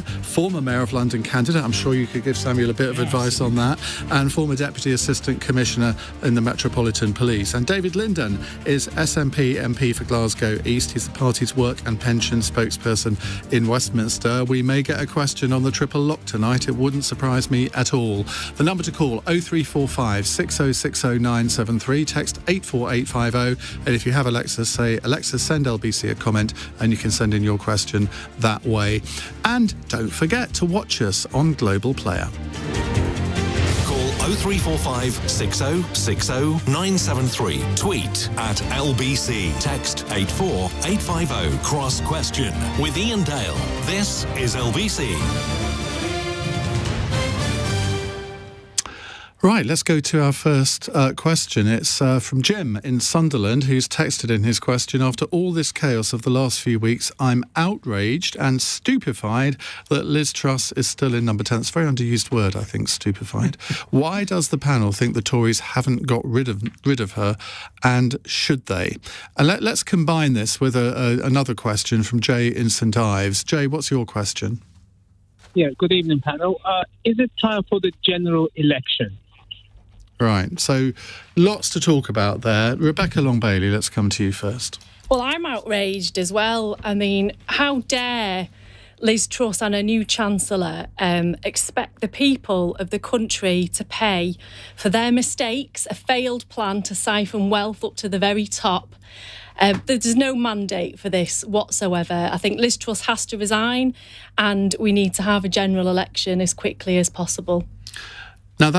Former Mayor of London candidate, I'm sure you could give Samuel a bit of advice on that, and former Deputy Assistant Commissioner in the Metropolitan Police. And David Linden is SNP MP for Glasgow East. He's the party's work and pension spokesperson in Westminster. We may get a question on the triple lock tonight. It wouldn't surprise me at all. The number to call, 0345 6060 973, text 84850, and if you have Alexa, say, Alexa, send LBC a comment, and you can send in your question that way. And don't forget to watch us on Global Player. Call 0345 6060 973. Tweet at LBC. Text 84850. Cross question with Iain Dale. This is LBC. Right, let's go to our first question. It's from Jim in Sunderland, who's texted in his question. After all this chaos of the last few weeks, I'm outraged and stupefied that Liz Truss is still in number 10. It's a very underused word, I think, stupefied. Why does the panel think the Tories haven't got rid of her, and should they? And let's combine this with another question from Jay in St Ives. Jay, what's your question? Yeah, good evening, panel. Is it time for the general election? Right, so lots to talk about there. Rebecca Long-Bailey, let's come to you first. Well, I'm outraged as well. I mean, how dare Liz Truss and her new Chancellor expect the people of the country to pay for their mistakes, a failed plan to siphon wealth up to the very top. There's no mandate for this whatsoever. I think Liz Truss has to resign, and we need to have a general election as quickly as possible. Now,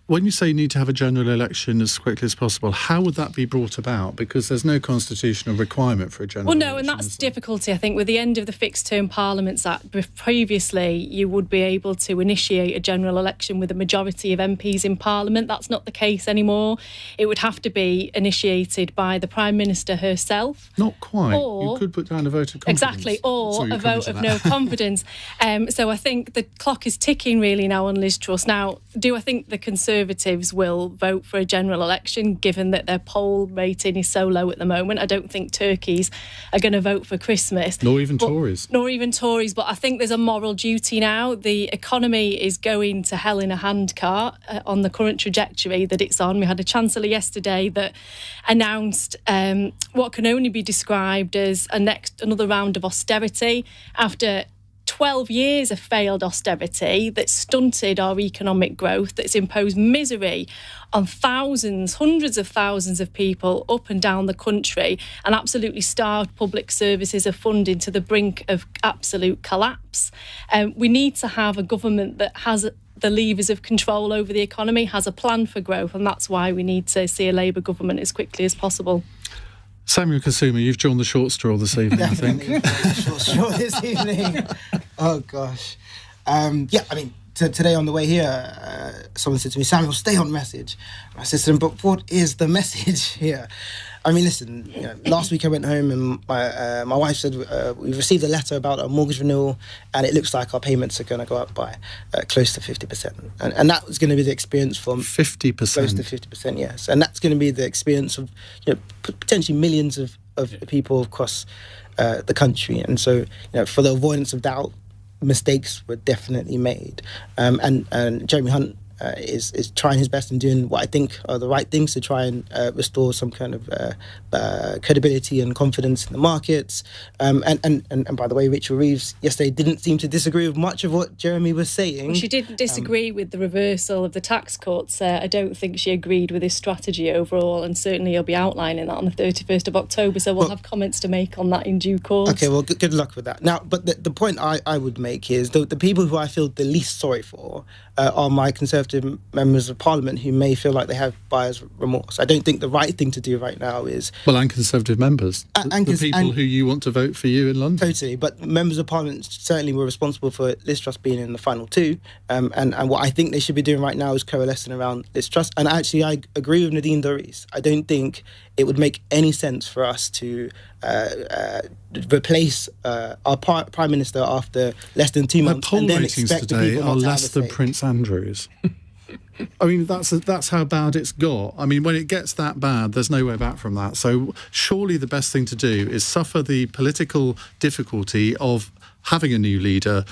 when you say you need to have a general election as quickly as possible, how would that be brought about? Because there's no constitutional requirement for a general election. Well, no, and that's the difficulty, I think, with the end of the Fixed Term Parliaments Act. Previously, you would be able to initiate a general election with a majority of MPs in Parliament. That's not the case anymore. It would have to be initiated by the Prime Minister herself. Not quite. You could put down a vote of confidence. Exactly, or a vote of no confidence. So I think the clock is ticking really now on Liz Truss. Now, do I think the Conservatives will vote for a general election, given that their poll rating is so low at the moment? I don't think turkeys are going to vote for Christmas. Nor even Tories. But I think there's a moral duty now. The economy is going to hell in a handcart on the current trajectory that it's on. We had a Chancellor yesterday that announced what can only be described as another round of austerity after 12 years of failed austerity that stunted our economic growth, that's imposed misery on thousands, hundreds of thousands of people up and down the country, and absolutely starved public services of funding to the brink of absolute collapse. We need to have a government that has the levers of control over the economy, has a plan for growth, and that's why we need to see a Labour government as quickly as possible. Samuel Kasumu, you've drawn the short straw this evening, I think. The short straw this evening. Oh, gosh. Today on the way here, someone said to me, Samuel, stay on message. I said to them, but what is the message here? I mean, listen, last week I went home and my wife said we've received a letter about our mortgage renewal, and it looks like our payments are going to go up by close to 50%. And that was going to be the experience from 50%. Close to 50%, yes. And that's going to be the experience of potentially millions of people across the country. And so, for the avoidance of doubt, mistakes were definitely made. And Jeremy Hunt is trying his best and doing what I think are the right things to try and restore some kind of credibility and confidence in the markets. And by the way, Rachel Reeves yesterday didn't seem to disagree with much of what Jeremy was saying. Well, she didn't disagree with the reversal of the tax cuts. I don't think she agreed with his strategy overall, and certainly he'll be outlining that on the 31st of October, so we'll have comments to make on that in due course. Okay, well, good luck with that. Now, but the point I would make is the people who I feel the least sorry for are my Conservative members of Parliament who may feel like they have buyer's remorse. I don't think the right thing to do right now is... Well, and Conservative members. The people who you want to vote for you in London. Totally, but members of Parliament certainly were responsible for Liz Truss being in the final two. And what I think they should be doing right now is coalescing around Liz Truss. And actually, I agree with Nadine Dorries. I don't think it would make any sense for us to replace our Prime Minister after less than 2 months. Poll ratings today are less than Prince Andrew's. I mean, that's how bad it's got. I mean, when it gets that bad, there's no way back from that. So surely the best thing to do is suffer the political difficulty of having a new leader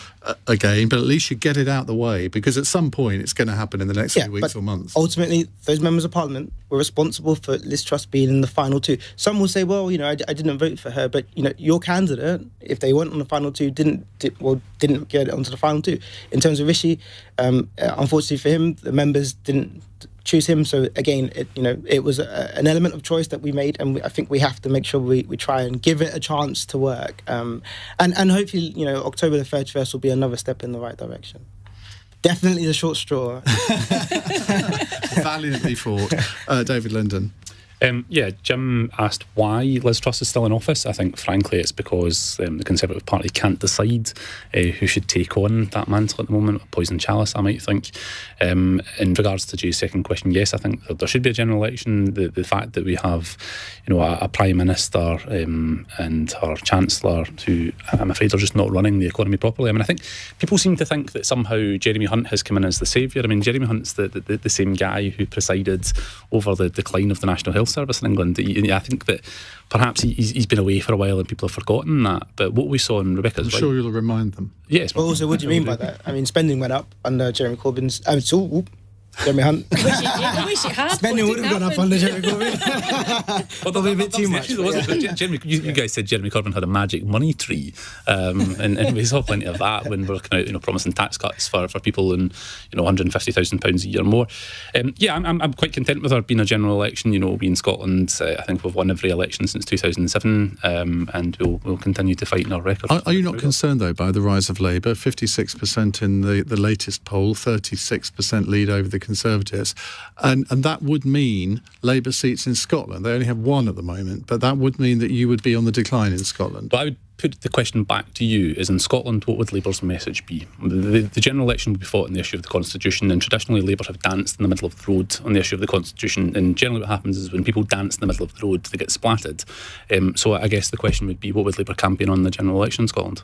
again, but at least you get it out the way, because at some point it's going to happen in the next few weeks or months. Ultimately, those members of Parliament were responsible for Liz Truss being in the final two. Some will say, well, I didn't vote for her, but your candidate, if they went on the final two, didn't get it onto the final two. In terms of Rishi, unfortunately for him, the members didn't choose him. So again, it was an element of choice that we made, and I think we have to make sure we try and give it a chance to work. And hopefully, October the 31st will be another step in the right direction. Definitely the short straw. Valiantly fought. David Linden. Jim asked why Liz Truss is still in office. I think, frankly, it's because the Conservative Party can't decide who should take on that mantle at the moment. Poison chalice, I might think. In regards to Jay's second question, yes, I think there should be a general election. The fact that we have, a Prime Minister and her Chancellor who, I'm afraid, are just not running the economy properly. I mean, I think people seem to think that somehow Jeremy Hunt has come in as the saviour. I mean, Jeremy Hunt's the same guy who presided over the decline of the National Health Service in England. I think that perhaps he's been away for a while and people have forgotten that. But what we saw in Rebecca's... I'm sure you'll remind them. Yes. Well, also, what do you mean by that? I mean, spending went up under Jeremy Corbyn's... Jeremy Hunt. I wish it had. Spending would have gone up under Jeremy Corbyn. Well, probably a bit too much. You guys said Jeremy Corbyn had a magic money tree, and we saw plenty of that when we were looking out, promising tax cuts for people in, £150,000 a year more. I'm quite content with there being a general election. We in Scotland, I think we've won every election since 2007, and we'll continue to fight in our record. Are you not concerned though by the rise of Labour? 56% in the latest poll, 36% lead over the Conservatives, and that would mean Labour seats in Scotland. They only have one at the moment, but that would mean that you would be on the decline in Scotland. Well, I would put the question back to you: is in Scotland, what would Labour's message be? The general election would be fought on the issue of the Constitution, and traditionally Labour have danced in the middle of the road on the issue of the Constitution, and generally what happens is when people dance in the middle of the road, they get splatted. So I guess the question would be, what would Labour campaign on the general election in Scotland?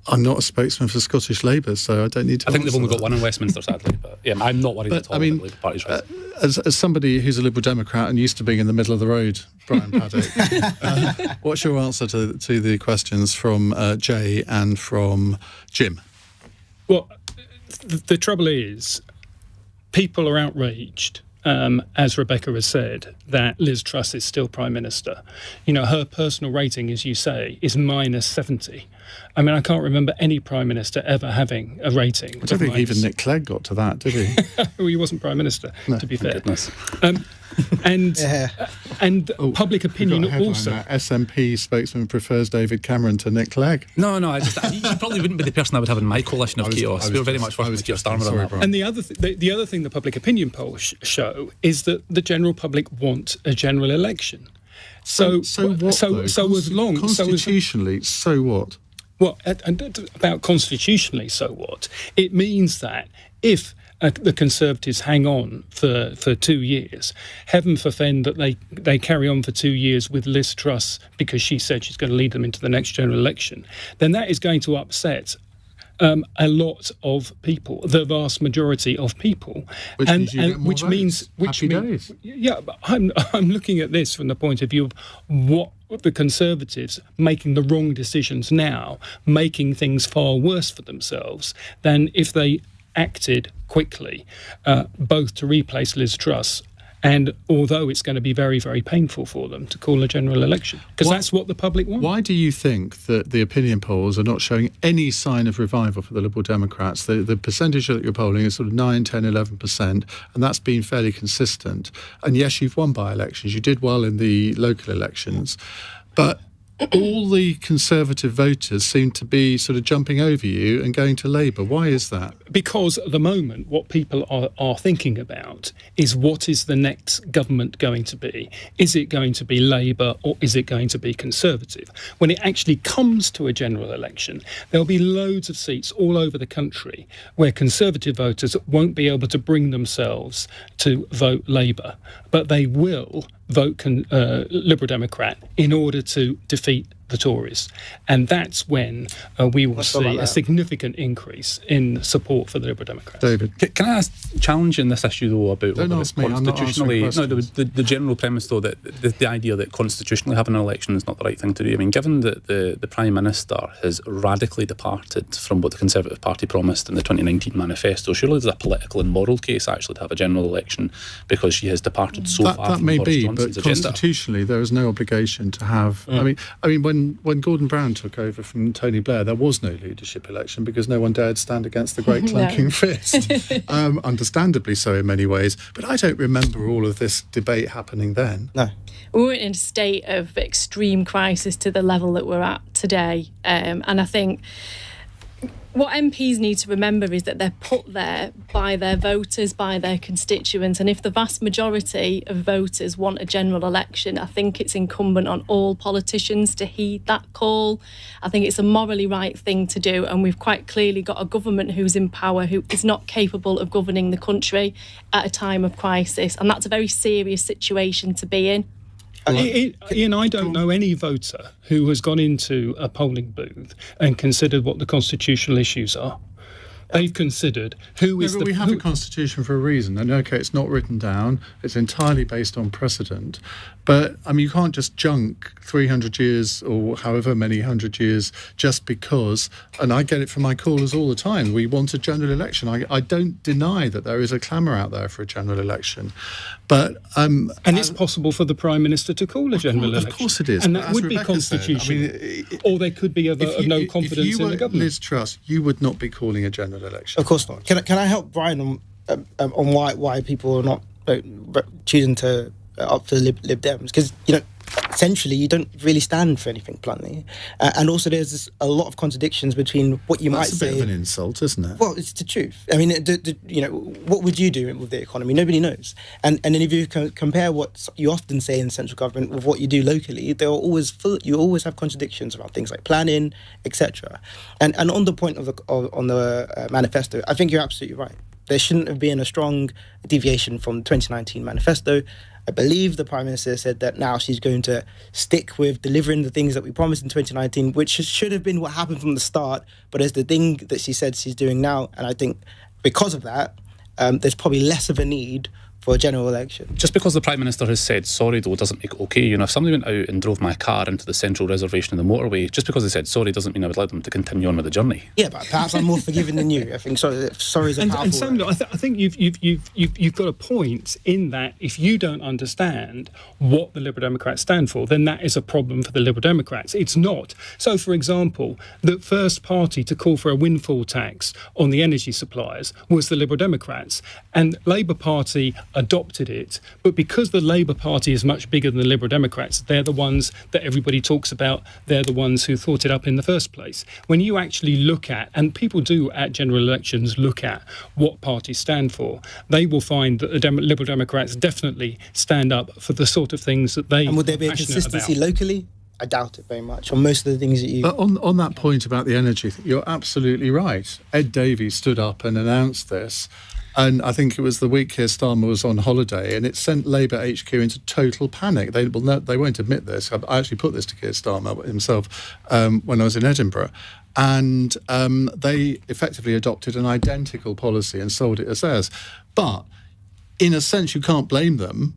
I'm not a spokesman for Scottish Labour, so I don't need to. I think they've only got one in Westminster, sadly. But I'm not worried at all about the Labour Party's right. As somebody who's a Liberal Democrat and used to being in the middle of the road, Brian Paddick, what's your answer to the questions from Jay and from Jim? Well, the trouble is, people are outraged. As Rebecca has said, that Liz Truss is still Prime Minister. Her personal rating, as you say, is minus 70. I mean, I can't remember any Prime Minister ever having a rating. I don't think even Nick Clegg got to that, did he? Well, he wasn't Prime Minister, to be fair. Goodness. And public opinion also. SNP spokesman prefers David Cameron to Nick Clegg. No, he probably wouldn't be the person I would have in my coalition of chaos. We're very much working with Keir Starmer on that. And the other thing the public opinion polls show is that the general public want a general election. So as long constitutionally, so what? Well, and about constitutionally, so what? It means that if the Conservatives hang on for 2 years, heaven forfend that they carry on for 2 years with Liz Truss because she said she's going to lead them into the next general election, then that is going to upset a lot of people, the vast majority of people, which means days. Yeah, but I'm looking at this from the point of view of what the Conservatives making the wrong decisions now, making things far worse for themselves than if they acted quickly, both to replace Liz Truss. And although it's going to be very, very painful for them to call a general election, because that's what the public want. Why do you think that the opinion polls are not showing any sign of revival for the Liberal Democrats? The percentage that you're polling is sort of 9, 10, 11%, and that's been fairly consistent. And yes, you've won by-elections. You did well in the local elections. But all the Conservative voters seem to be sort of jumping over you and going to Labour. Why is that? Because at the moment, what people are thinking about is what is the next government going to be? Is it going to be Labour or is it going to be Conservative? When it actually comes to a general election, there'll be loads of seats all over the country where Conservative voters won't be able to bring themselves to vote Labour, but they will vote Liberal Democrat in order to defeat the Tories. And that's when we will see a significant increase in support for the Liberal Democrats. David. Can I challenge in this issue, though, about Don't whether ask it's me, I'm not constitutionally... answering No, questions. the general premise, though, that the idea that constitutionally having an election is not the right thing to do. I mean, given that the Prime Minister has radically departed from what the Conservative Party promised in the 2019 manifesto, surely there's a political and moral case, actually, to have a general election because she has departed so far That from may Boris be, Johnson's but agenda. constitutionally there is no obligation to have. I mean, when Gordon Brown took over from Tony Blair, there was no leadership election because no one dared stand against the great clanking fist. Understandably so in many ways, but I don't remember all of this debate happening then. No. We weren't in a state of extreme crisis to the level that we're at today, and I think what MPs need to remember is that they're put there by their voters, by their constituents, and if the vast majority of voters want a general election, I think it's incumbent on all politicians to heed that call. I think it's a morally right thing to do, and we've quite clearly got a government who's in power who is not capable of governing the country at a time of crisis, and that's a very serious situation to be in. Iain, I don't know any voter who has gone into a polling booth and considered what the constitutional issues are. They've considered who is but the... we have a constitution for a reason, and okay, it's not written down, it's entirely based on precedent, but I mean, you can't just junk 300 years or however many hundred years just because, and I get it from my callers all the time, we want a general election. I don't deny that there is a clamour out there for a general election, but... and it's possible for the Prime Minister to call a general election. Of course it is. And that As would be Rebecca constitutional. said, or there could be a vote of no confidence in the government. Liz Truss, you would not be calling a general election. Of course not. Can I help Brian on why people are not choosing to opt for the Lib Dems? Because, essentially you don't really stand for anything, bluntly. And also there's a lot of contradictions between what you might say... That's a bit of an insult, isn't it? Well, it's the truth. I mean, what would you do with the economy? Nobody knows. And then if you compare what you often say in central government with what you do locally, you always have contradictions around things like planning, etc. And on the point of the manifesto, I think you're absolutely right. There shouldn't have been a strong deviation from the 2019 manifesto. I believe the Prime Minister said that now she's going to stick with delivering the things that we promised in 2019, which should have been what happened from the start, but it's the thing that she said she's doing now. And I think because of that, there's probably less of a need for a general election. Just because the Prime Minister has said sorry, though, doesn't make it okay. If somebody went out and drove my car into the central reservation of the motorway, just because they said sorry doesn't mean I would let them to continue on with the journey. Yeah, but perhaps I'm more forgiving than you. I think sorry is a powerful And Samuel, word. I think you've got a point in that if you don't understand what the Liberal Democrats stand for, then that is a problem for the Liberal Democrats. It's not. So, for example, the first party to call for a windfall tax on the energy suppliers was the Liberal Democrats, and Labour Party adopted it, but because the Labour Party is much bigger than the Liberal Democrats, they're the ones that everybody talks about, they're the ones who thought it up in the first place. When you actually look at, and people do at general elections look at what parties stand for, they will find that the Liberal Democrats definitely stand up for the sort of things that they And would there are be a passionate consistency about. locally? I doubt it very much on most of the things that you... But on that point about the energy, you're absolutely right. Ed Davey stood up and announced this, and I think it was the week Keir Starmer was on holiday, and it sent Labour HQ into total panic. They won't admit this. I actually put this to Keir Starmer himself when I was in Edinburgh, and they effectively adopted an identical policy and sold it as theirs. But in a sense, you can't blame them,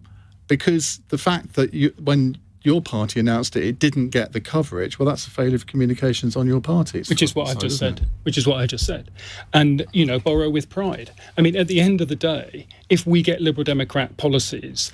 because the fact that when your party announced it didn't get the coverage, well, that's a failure of communications on your party. Which is what I just said. And, borrow with pride. I mean, at the end of the day, if we get Liberal Democrat policies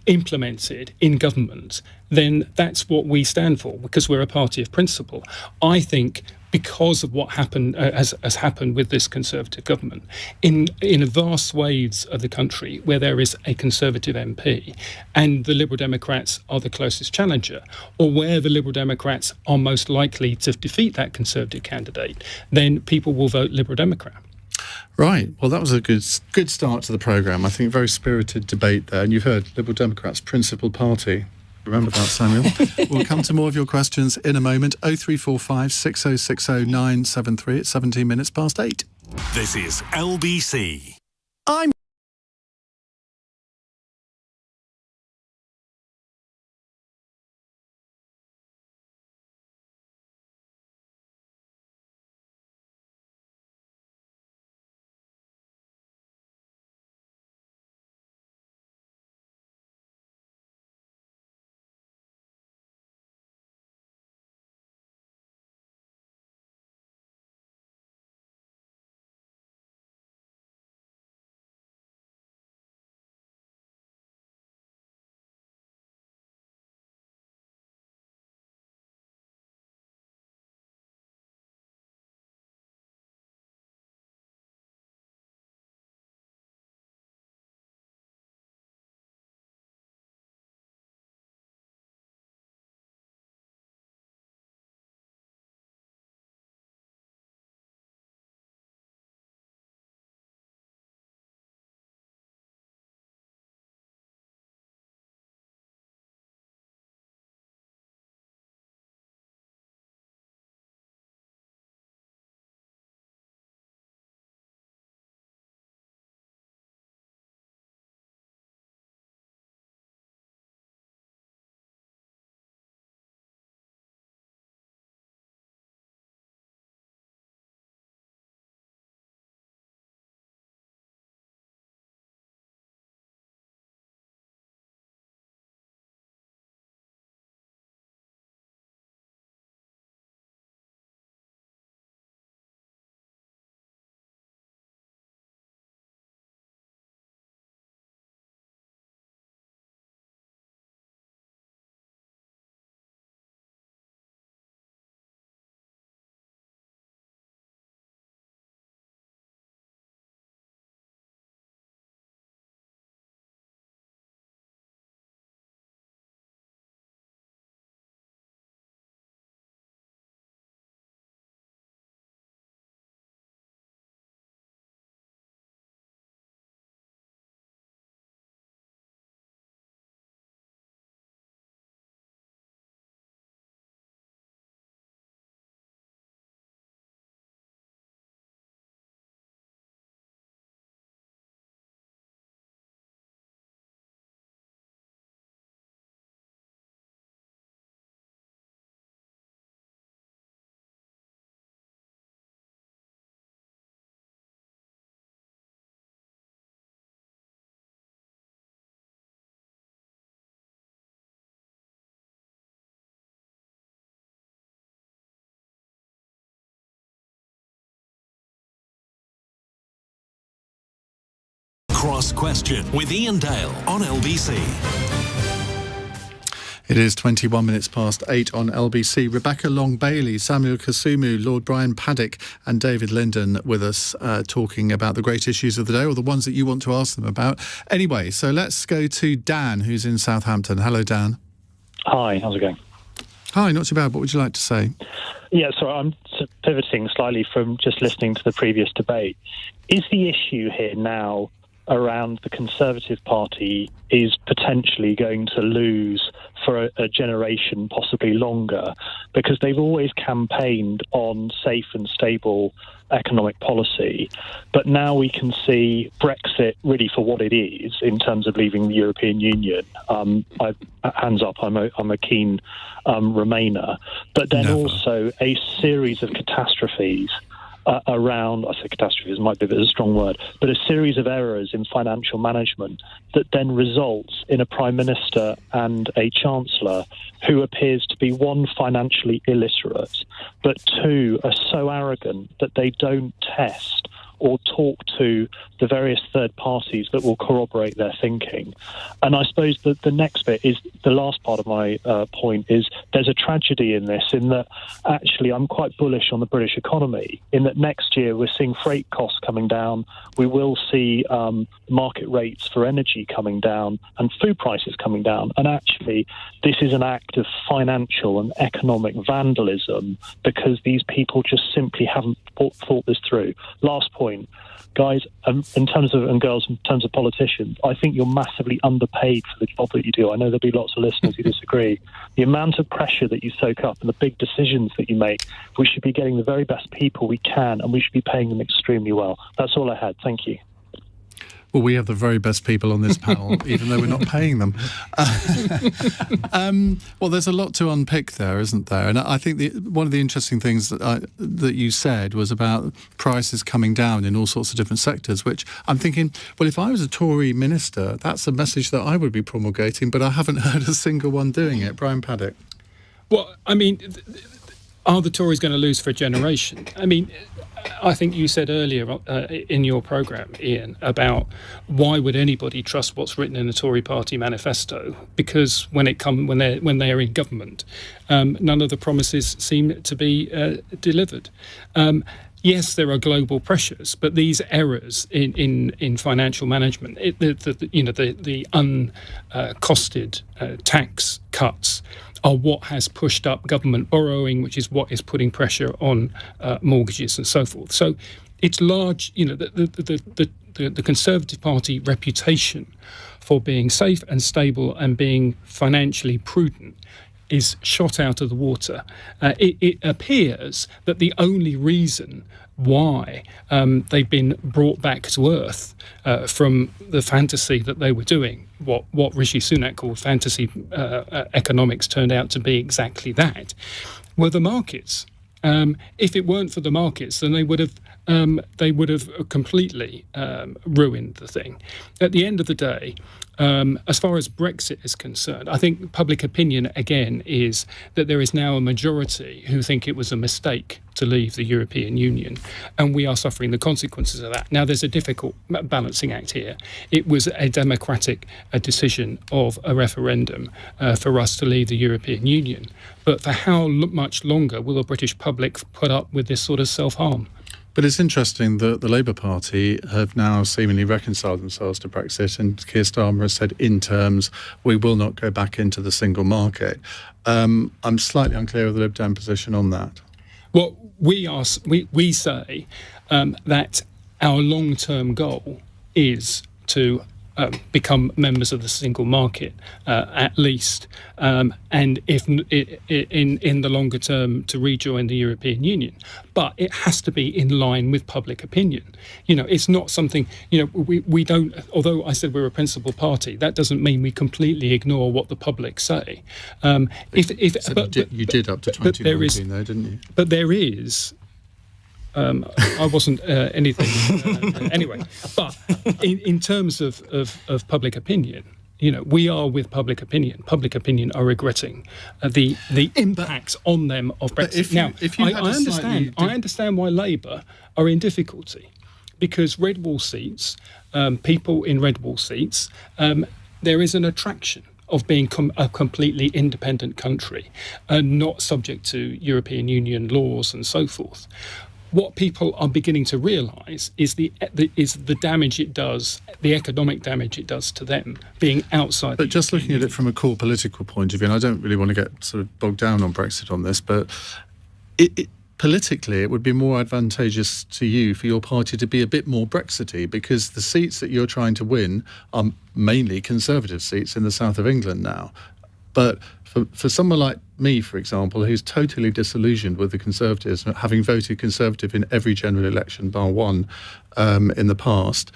implemented in government, then that's what we stand for, because we're a party of principle. I think because of what happened has happened with this Conservative government, in vast swathes of the country where there is a Conservative MP and the Liberal Democrats are the closest challenger, or where the Liberal Democrats are most likely to defeat that Conservative candidate, then people will vote Liberal Democrat. Right. Well, that was a good start to the programme. I think very spirited debate there. And you've heard Liberal Democrats' principal party. Remember that, Samuel. We'll come to more of your questions in a moment. 0345 6060 973. It's 17 minutes past 8. This is LBC. I'm Cross Question with Iain Dale on LBC. It is 21 minutes past 8 on LBC. Rebecca Long-Bailey, Samuel Kasumu, Lord Brian Paddick and David Linden with us talking about the great issues of the day, or the ones that you want to ask them about. Anyway, so let's go to Dan, who's in Southampton. Hello, Dan. Hi, how's it going? Hi, not too bad. What would you like to say? Yeah, so I'm pivoting slightly from just listening to the previous debate. Is the issue here now around the Conservative Party is potentially going to lose for a generation, possibly longer, because they've always campaigned on safe and stable economic policy, but now we can see Brexit really for what it is in terms of leaving the European Union. Hands up, I'm a keen Remainer, but then also a series of catastrophes around, I say catastrophes might be a bit of a strong word, but a series of errors in financial management that then results in a Prime Minister and a Chancellor who appears to be, one, financially illiterate, but two, are so arrogant that they don't test or talk to the various third parties that will corroborate their thinking. And I suppose that the next bit is, the last part of my point is, there's a tragedy in this, in that actually I'm quite bullish on the British economy, in that next year we're seeing freight costs coming down, we will see market rates for energy coming down and food prices coming down. And actually this is an act of financial and economic vandalism because these people just simply haven't thought this through. Last point, guys, in terms of, and girls, in terms of politicians, I think you're massively underpaid for the job that you do. I know there'll be lots of listeners who disagree. The amount of pressure that you soak up and the big decisions that you make, we should be getting the very best people we can, and we should be paying them extremely well. That's all I had. Thank you. Well, we have the very best people on this panel, even though we're not paying them. Well, there's a lot to unpick there, isn't there? And I think one of the interesting things that you said was about prices coming down in all sorts of different sectors, which I'm thinking, well, if I was a Tory minister, that's a message that I would be promulgating, but I haven't heard a single one doing it. Brian Paddick. Well, I mean, are the Tories going to lose for a generation? I mean, I think you said earlier in your programme, Iain, about why would anybody trust what's written in the Tory party manifesto? Because when they are in government, none of the promises seem to be delivered. Yes, there are global pressures, but these errors in financial management, the uncosted tax cuts, are what has pushed up government borrowing, which is what is putting pressure on mortgages and so forth. So it's large, the Conservative Party reputation for being safe and stable and being financially prudent is shot out of the water. It appears that the only reason why they've been brought back to earth from the fantasy that they were doing, what Rishi Sunak called fantasy economics, turned out to be exactly that, were the markets. If it weren't for the markets, then they would have completely ruined the thing. At the end of the day, as far as Brexit is concerned, I think public opinion, again, is that there is now a majority who think it was a mistake to leave the European Union, and we are suffering the consequences of that. Now, there's a difficult balancing act here. It was a democratic decision of a referendum for us to leave the European Union. But for how much longer will the British public put up with this sort of self-harm? But it's interesting that the Labour Party have now seemingly reconciled themselves to Brexit, and Keir Starmer has said in terms, we will not go back into the single market. I'm slightly unclear of the Lib Dem position on that. Well, we say that our long-term goal is to become members of the single market, at least, and if in the longer term to rejoin the European Union. But it has to be in line with public opinion. It's not something, we don't, although I said we're a principal party, that doesn't mean we completely ignore what the public say. You did up to 2019 though, didn't you? But there is... I wasn't anything anyway. But in terms of public opinion, we are with public opinion. Public opinion are regretting the impacts on them of Brexit. I understand why Labour are in difficulty, because red wall seats, people in red wall seats, there is an attraction of being a completely independent country and not subject to European Union laws and so forth. What people are beginning to realise is the damage it does, the economic damage it does to them, being outside. But just looking at it from a core political point of view, and I don't really want to get sort of bogged down on Brexit on this, but politically, it would be more advantageous to you for your party to be a bit more Brexity, because the seats that you're trying to win are mainly Conservative seats in the south of England now. But for someone like me, for example, who's totally disillusioned with the Conservatives, having voted Conservative in every general election bar one in the past,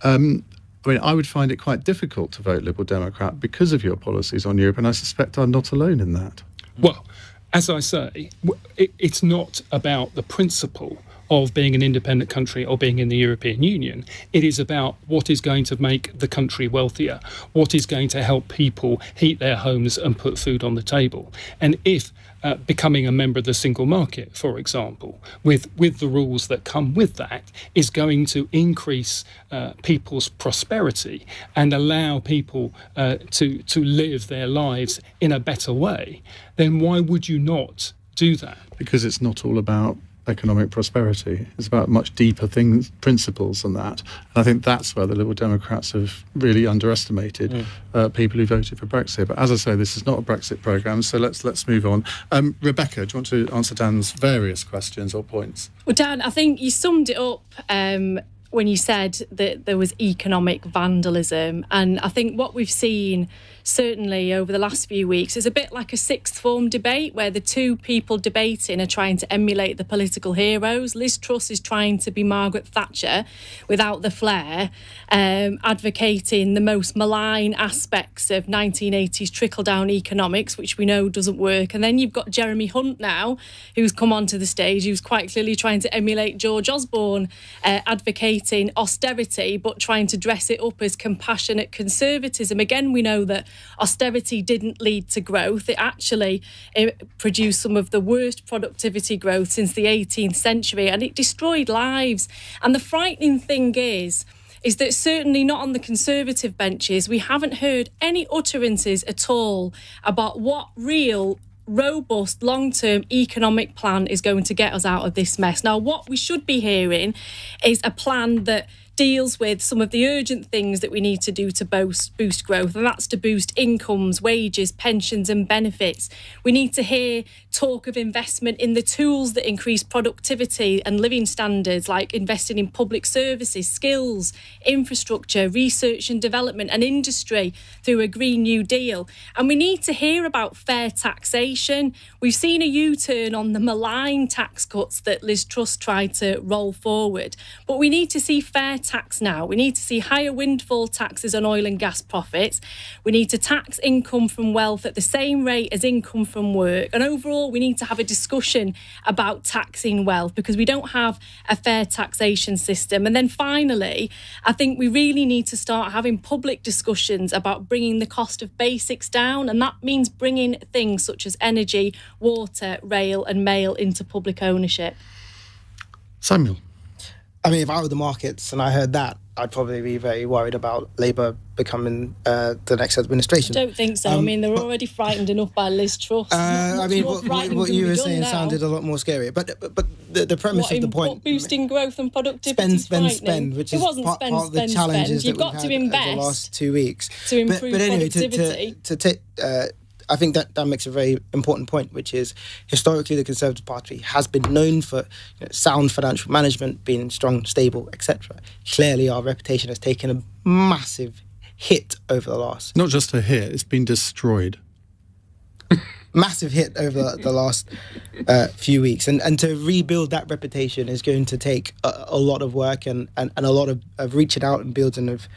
I mean, I would find it quite difficult to vote Liberal Democrat because of your policies on Europe, and I suspect I'm not alone in that. Well, as I say, it's not about the principle of being an independent country or being in the European Union. It is about what is going to make the country wealthier, what is going to help people heat their homes and put food on the table. And if becoming a member of the single market, for example, with the rules that come with that, is going to increase people's prosperity and allow people to live their lives in a better way, then why would you not do that? Because it's not all about economic prosperity. It's about much deeper principles than that. And I think that's where the Liberal Democrats have really underestimated people who voted for Brexit. But as I say, this is not a Brexit programme, so let's move on. Rebecca, do you want to answer Dan's various questions or points? Well, Dan, I think you summed it up when you said that there was economic vandalism. And I think what we've seen certainly over the last few weeks is a bit like a sixth form debate where the two people debating are trying to emulate the political heroes. Liz Truss is trying to be Margaret Thatcher without the flair, advocating the most malign aspects of 1980s trickle-down economics, which we know doesn't work. And then you've got Jeremy Hunt now, who's come onto the stage, who's quite clearly trying to emulate George Osborne, advocating austerity, but trying to dress it up as compassionate conservatism. Again, we know that austerity didn't lead to growth. It actually produced some of the worst productivity growth since the 18th century, and it destroyed lives. And the frightening thing is that certainly not on the Conservative benches, we haven't heard any utterances at all about what real robust long-term economic plan is going to get us out of this mess. Now, what we should be hearing is a plan that deals with some of the urgent things that we need to do to boost growth, and that's to boost incomes, wages, pensions and benefits. We need to hear talk of investment in the tools that increase productivity and living standards, like investing in public services, skills, infrastructure, research and development and industry through a Green New Deal. And we need to hear about fair taxation. We've seen a U-turn on the malign tax cuts that Liz Truss tried to roll forward, but we need to see fair tax now. We need to see higher windfall taxes on oil and gas profits. We need to tax income from wealth at the same rate as income from work. And overall, we need to have a discussion about taxing wealth, because we don't have a fair taxation system. And then finally, I think we really need to start having public discussions about bringing the cost of basics down. And that means bringing things such as energy, water, rail and mail into public ownership. Samuel. I mean, if I were the markets and I heard that, I'd probably be very worried about Labour becoming the next administration. I don't think so. I mean, they're already frightened enough by Liz Truss. I mean, what you were saying sounded a lot more scary. But the premise of the point... boosting growth and productivity spend, which is part of the challenges that we've had over the last 2 weeks. To improve productivity. I think that makes a very important point, which is historically the Conservative Party has been known for sound financial management, being strong, stable, etc. Clearly, our reputation has taken a massive hit over the last... Not just a hit, it's been destroyed. Massive hit over the last few weeks. And to rebuild that reputation is going to take a lot of work and a lot of reaching out and building of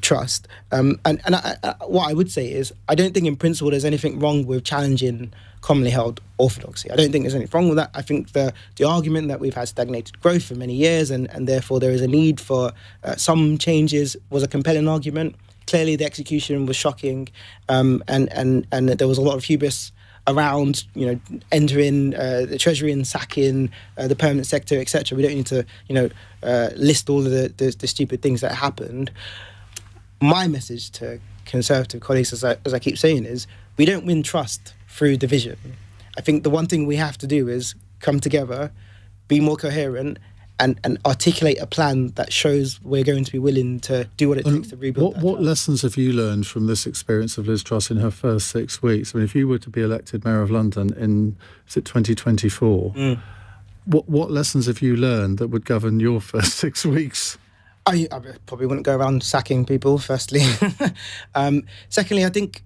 trust. What I would say is, I don't think in principle there's anything wrong with challenging commonly held orthodoxy. I don't think there's anything wrong with that. I think the argument that we've had stagnated growth for many years and therefore there is a need for some changes was a compelling argument. Clearly the execution was shocking and there was a lot of hubris around, entering the Treasury and sacking the permanent sector, etc. We don't need to, list all of the stupid things that happened. My message to Conservative colleagues, as I keep saying, is we don't win trust through division. I think the one thing we have to do is come together, be more coherent, and articulate a plan that shows we're going to be willing to do what it takes to rebuild. What lessons have you learned from this experience of Liz Truss in her first 6 weeks? I mean, if you were to be elected Mayor of London in, is it 2024, what lessons have you learned that would govern your first 6 weeks? I probably wouldn't go around sacking people, firstly. Secondly, I think,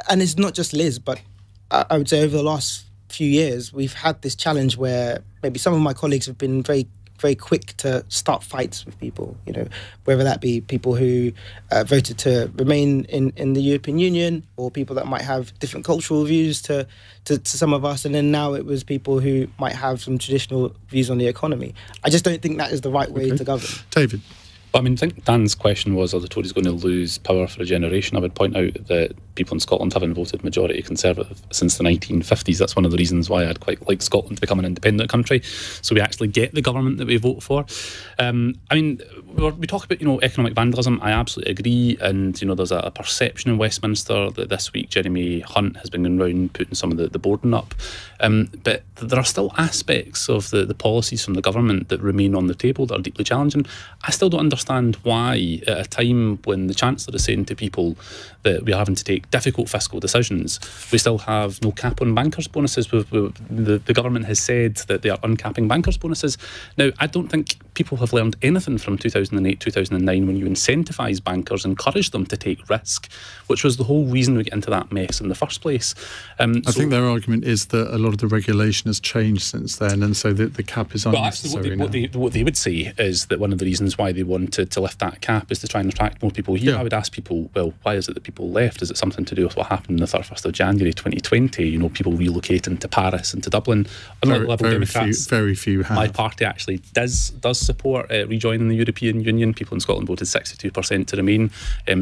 and it's not just Liz, but I would say over the last few years, we've had this challenge where maybe some of my colleagues have been very, very quick to start fights with people, whether that be people who voted to remain in the European Union, or people that might have different cultural views to some of us, and then now it was people who might have some traditional views on the economy. I just don't think that is the right way to govern. David? I mean, I think Dan's question was, are the Tories going to lose power for a generation? I would point out that people in Scotland haven't voted majority Conservative since the 1950s. That's one of the reasons why I'd quite like Scotland to become an independent country, so we actually get the government that we vote for. I mean, we talk about, economic vandalism. I absolutely agree. And, there's a perception in Westminster that this week Jeremy Hunt has been going around putting some of the boarding up. But there are still aspects of the policies from the government that remain on the table that are deeply challenging. I still don't understand why, at a time when the Chancellor is saying to people that we are having to take difficult fiscal decisions, we still have no cap on bankers' bonuses. The government has said that they are uncapping bankers' bonuses. Now, I don't think people have learned anything from 2008, 2009 when you incentivise bankers, encouraged them to take risk, which was the whole reason we get into that mess in the first place. I think their argument is that a lot of the regulation has changed since then, and so the cap is unnecessary. What they would say is that one of the reasons why they wanted to lift that cap is to try and attract more people here. I would ask people, well, why is it that people left? Is it something to do with what happened on the 31st of January 2020? People relocating to Paris and to Dublin. Unlike Liberal Democrats, very few have. My party actually does support rejoining the European Union. People in Scotland voted 62% to remain.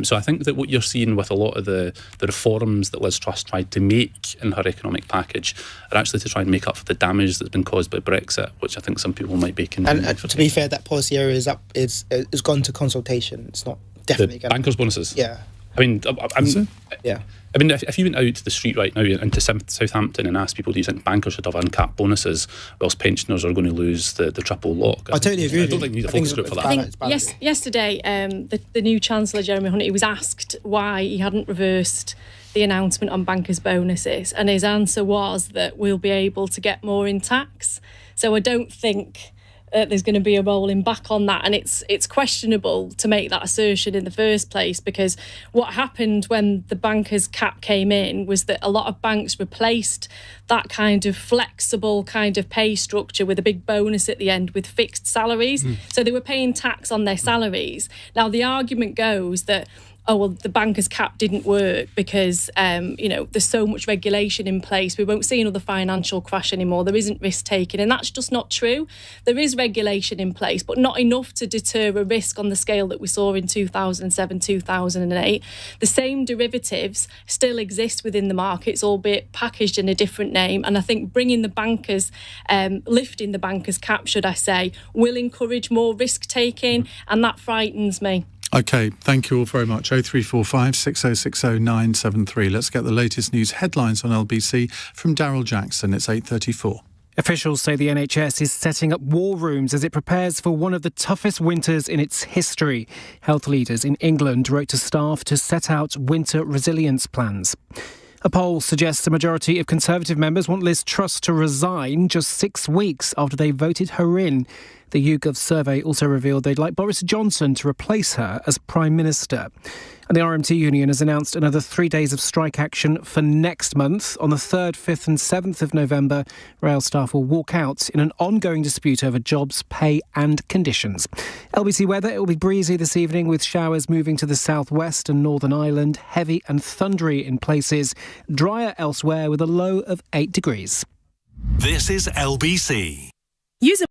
So I think that what you're seeing with a lot of the reforms that Liz Truss tried to make in her economic package are actually to try and make up for the damage that's been caused by Brexit, which I think some people might be condemning. And to be fair, that policy area is gone to consultation. It's not definitely going to... Bankers' bonuses? Yeah. I mean, yeah. I mean, if you went out to the street right now into Southampton and asked people, do you think bankers should have uncapped bonuses, whilst pensioners are going to lose the triple lock? I totally agree. I don't think you need a focus group for that. I think yesterday, the new Chancellor, Jeremy Hunt, he was asked why he hadn't reversed the announcement on bankers' bonuses, and his answer was that we'll be able to get more in tax. So I don't think there's going to be a rolling back on that, and it's questionable to make that assertion in the first place, because what happened when the bankers' cap came in was that a lot of banks replaced that kind of flexible kind of pay structure with a big bonus at the end with fixed salaries. So they were paying tax on their salaries. Now the argument goes that, oh, well, the bankers' cap didn't work because, there's so much regulation in place. We won't see another financial crash anymore. There isn't risk taking. And that's just not true. There is regulation in place, but not enough to deter a risk on the scale that we saw in 2007, 2008. The same derivatives still exist within the markets, albeit packaged in a different name. And I think bringing the bankers, lifting the bankers' cap, should I say, will encourage more risk taking. And that frightens me. OK, thank you all very much. 0345 6060 973. Let's get the latest news headlines on LBC from Daryl Jackson. It's 8:34. Officials say the NHS is setting up war rooms as it prepares for one of the toughest winters in its history. Health leaders in England wrote to staff to set out winter resilience plans. A poll suggests a majority of Conservative members want Liz Truss to resign just 6 weeks after they voted her in. The YouGov survey also revealed they'd like Boris Johnson to replace her as Prime Minister. And the RMT union has announced another 3 days of strike action for next month. On the 3rd, 5th and 7th of November, rail staff will walk out in an ongoing dispute over jobs, pay and conditions. LBC weather, it will be breezy this evening with showers moving to the southwest and Northern Ireland, heavy and thundery in places, drier elsewhere with a low of 8 degrees. This is LBC. Use a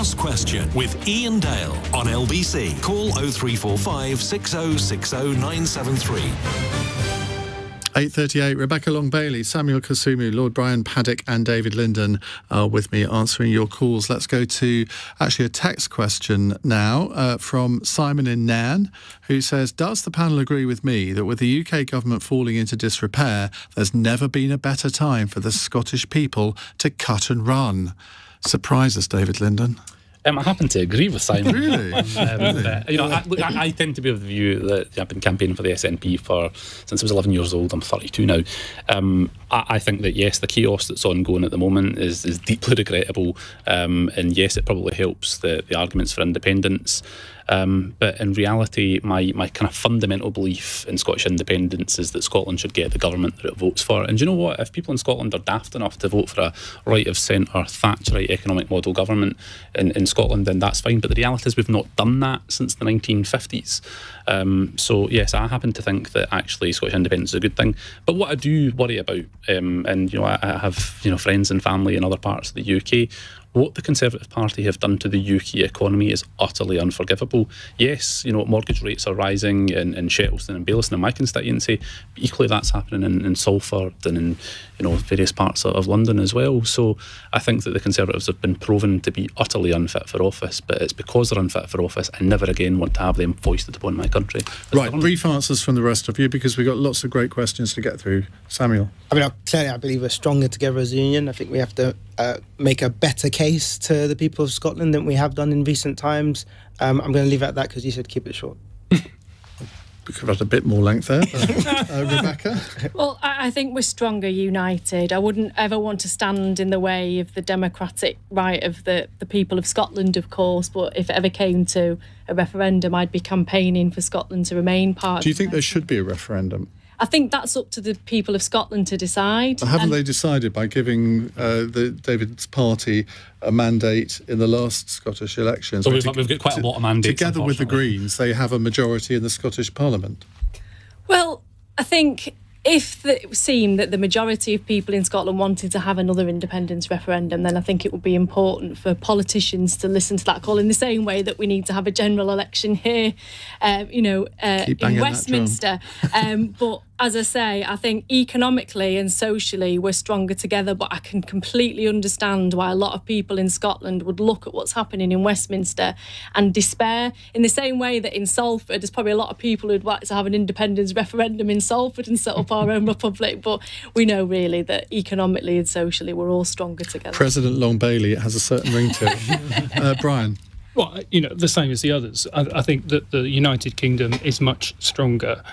Cross Question with Iain Dale on LBC. Call 0345 6060 973. 8:38, Rebecca Long-Bailey, Samuel Kasumu, Lord Brian Paddick and David Linden are with me answering your calls. Let's go to actually a text question now from Simon in Nairn, who says, does the panel agree with me that with the UK government falling into disrepair, there's never been a better time for the Scottish people to cut and run? Surprise us, David Linden. I happen to agree with Simon. Really? I tend to be of the view that I've been campaigning for the SNP since I was 11 years old. I'm 32 now. I think that, yes, the chaos that's ongoing at the moment is deeply regrettable. And yes, it probably helps the arguments for independence. But in reality, my kind of fundamental belief in Scottish independence is that Scotland should get the government that it votes for. And do you know what? If people in Scotland are daft enough to vote for a right-of-centre, Thatcherite economic model government in Scotland, then that's fine. But the reality is we've not done that since the 1950s. So, yes, I happen to think that actually Scottish independence is a good thing. But what I do worry about, and I have friends and family in other parts of the UK, what the Conservative Party have done to the UK economy is utterly unforgivable. Yes, mortgage rates are rising in Shettleston and Baillieston in my constituency, but equally that's happening in Salford and in various parts of London as well. So I think that the Conservatives have been proven to be utterly unfit for office, but it's because they're unfit for office I never again want to have them foisted upon my country. Right, brief answers from the rest of you, because we've got lots of great questions to get through. Samuel? Clearly I believe we're stronger together as a union. I think we have to make a better case to the people of Scotland than we have done in recent times. I'm going to leave it at that because you said keep it short. We could have had a bit more length there. Rebecca? Well, I think we're stronger united. I wouldn't ever want to stand in the way of the democratic right of the people of Scotland, of course, but if it ever came to a referendum, I'd be campaigning for Scotland to remain part. Do you think there should be a referendum? I think that's up to the people of Scotland to decide. Haven't they decided by giving David's party a mandate in the last Scottish elections? So we've got quite a lot of mandates. Together with the Greens, they have a majority in the Scottish Parliament. Well, I think if it seemed that the majority of people in Scotland wanted to have another independence referendum, then I think it would be important for politicians to listen to that call in the same way that we need to have a general election here, in Westminster. But as I say, I think economically and socially we're stronger together, but I can completely understand why a lot of people in Scotland would look at what's happening in Westminster and despair, in the same way that in Salford there's probably a lot of people who'd like to have an independence referendum in Salford and set up our own republic, but we know really that economically and socially we're all stronger together. President Long-Bailey, it has a certain ring to it. Brian? Well, the same as the others. I think that the United Kingdom is much stronger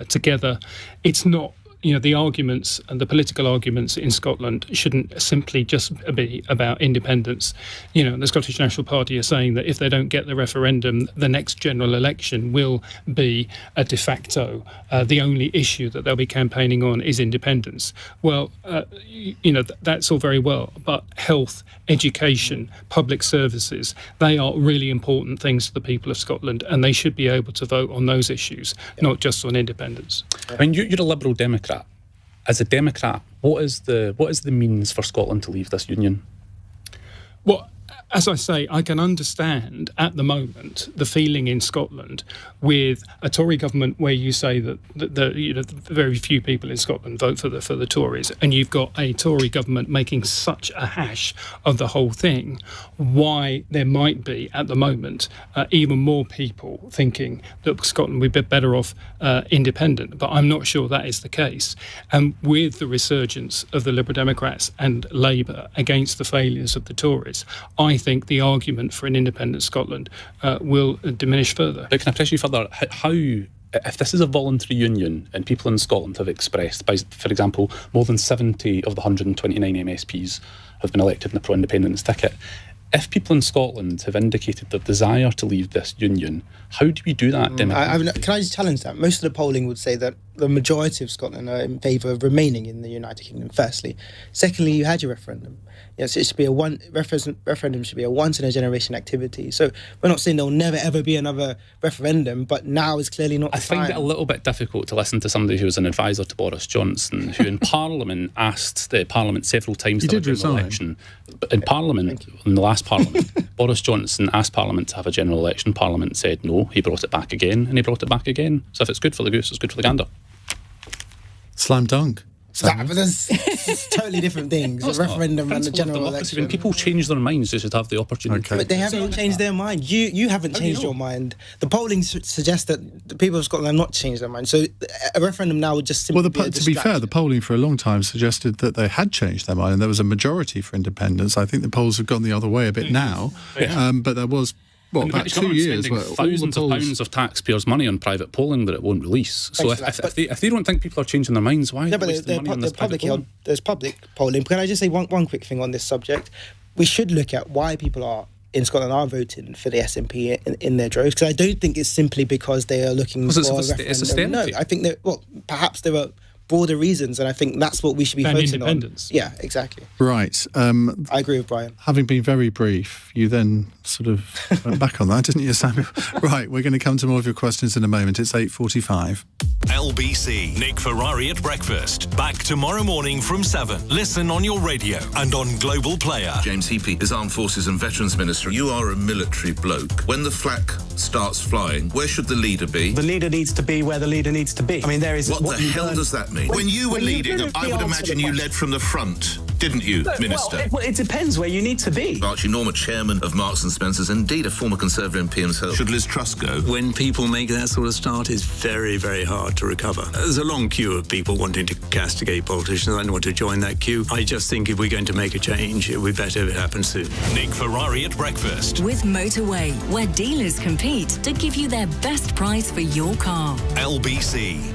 together. It's not, the arguments and the political arguments in Scotland shouldn't simply just be about independence. The Scottish National Party are saying that if they don't get the referendum, the next general election will be a de facto. The only issue that they'll be campaigning on is independence. Well, that's all very well, but health, education, public services, they are really important things to the people of Scotland, and they should be able to vote on those issues, not just on independence. I mean, you're a Liberal Democrat. As a Democrat, what is the means for Scotland to leave this union? Well, as I say, I can understand at the moment the feeling in Scotland with a Tory government where you say that very few people in Scotland vote for the Tories, and you've got a Tory government making such a hash of the whole thing. Why there might be at the moment even more people thinking that Scotland would be better off independent, but I'm not sure that is the case. And with the resurgence of the Liberal Democrats and Labour against the failures of the Tories, I think the argument for an independent Scotland will diminish further. But can I press you further? How, if this is a voluntary union and people in Scotland have expressed, for example, more than 70 of the 129 MSPs have been elected in a pro-independence ticket, if people in Scotland have indicated their desire to leave this union, how do we do that? Can I just challenge that? Most of the polling would say that the majority of Scotland are in favour of remaining in the United Kingdom, firstly. Secondly, you had your referendum. So it should be referendum should be a once-in-a-generation activity. So we're not saying there'll never, ever be another referendum, but now is clearly not the time. I find it a little bit difficult to listen to somebody who was an advisor to Boris Johnson, who in Parliament asked the Parliament several times to have a general election. But in Parliament, in the last Parliament, Boris Johnson asked Parliament to have a general election. Parliament said no. He brought it back again, and he brought it back again. So if it's good for the goose, it's good for the gander. Slam dunk. But there's totally different things. No, a referendum and a general election. When people change their minds, they should have the opportunity. Okay. But they haven't changed their mind. You haven't changed your mind. The polling suggests that the people of Scotland have not changed their mind. So a referendum now would just simply be a to be fair, the polling for a long time suggested that they had changed their mind and there was a majority for independence. I think the polls have gone the other way a bit now. But there was... about 2 years where thousands of pounds of taxpayers' money on private polling that it won't release. So if they don't think people are changing their minds, why are they wasting money on this private polling? There's public polling. Can I just say one quick thing on this subject? We should look at why people in Scotland are voting for the SNP in their droves, because I don't think it's simply because they are looking for a referendum. No, I think that perhaps there are broader reasons, and I think that's what we should be focusing on. Independence. Yeah, exactly. Right. I agree with Brian. Having been very brief, you then sort of went back on that, didn't you, Samuel? Right, we're going to come to more of your questions in a moment. It's 8:45. LBC, Nick Ferrari at breakfast. Back tomorrow morning from 7. Listen on your radio and on Global Player. James Heapy is Armed Forces and Veterans Minister. You are a military bloke. When the flag starts flying, where should the leader be? The leader needs to be where the leader needs to be. I mean, there is... What the hell does that mean? When you were leading, I would imagine you led from the front, didn't you, Minister? Well, it depends where you need to be. Archie Norma, chairman of Marks and Spencer's, indeed a former Conservative MP himself. Should Liz Truss go? When people make that sort of start, it's very, very hard to recover. There's a long queue of people wanting to castigate politicians. I don't want to join that queue. I just think if we're going to make a change, it would be better if it happens soon. Nick Ferrari at breakfast. With Motorway, where dealers compete to give you their best price for your car. LBC.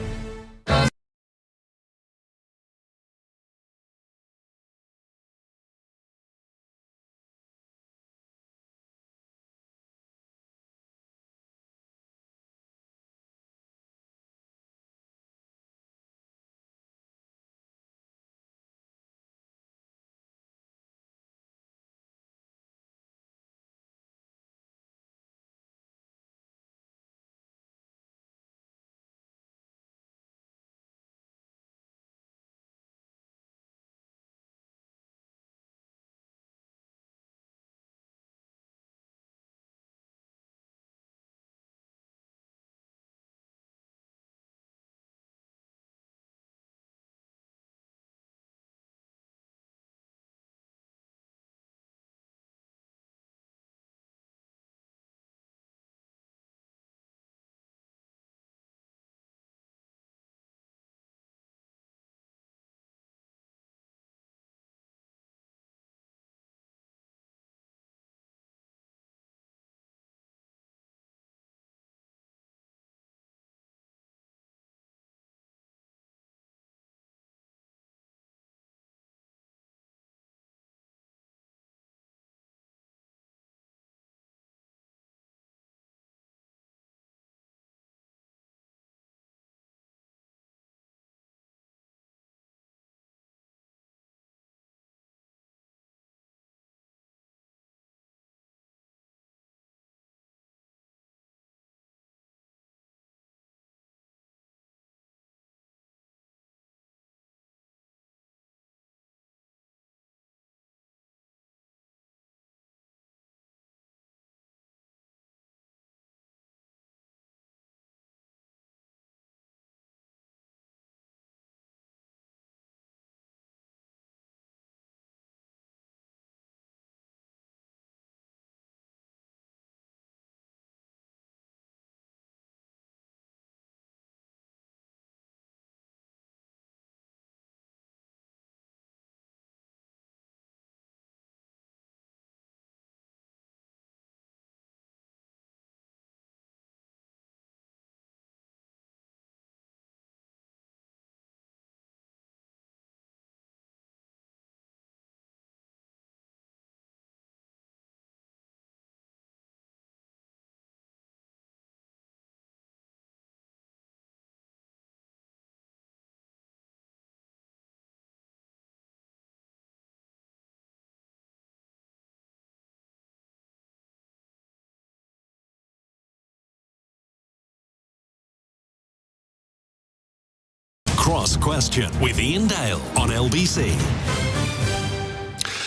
Cross Question with Iain Dale on LBC.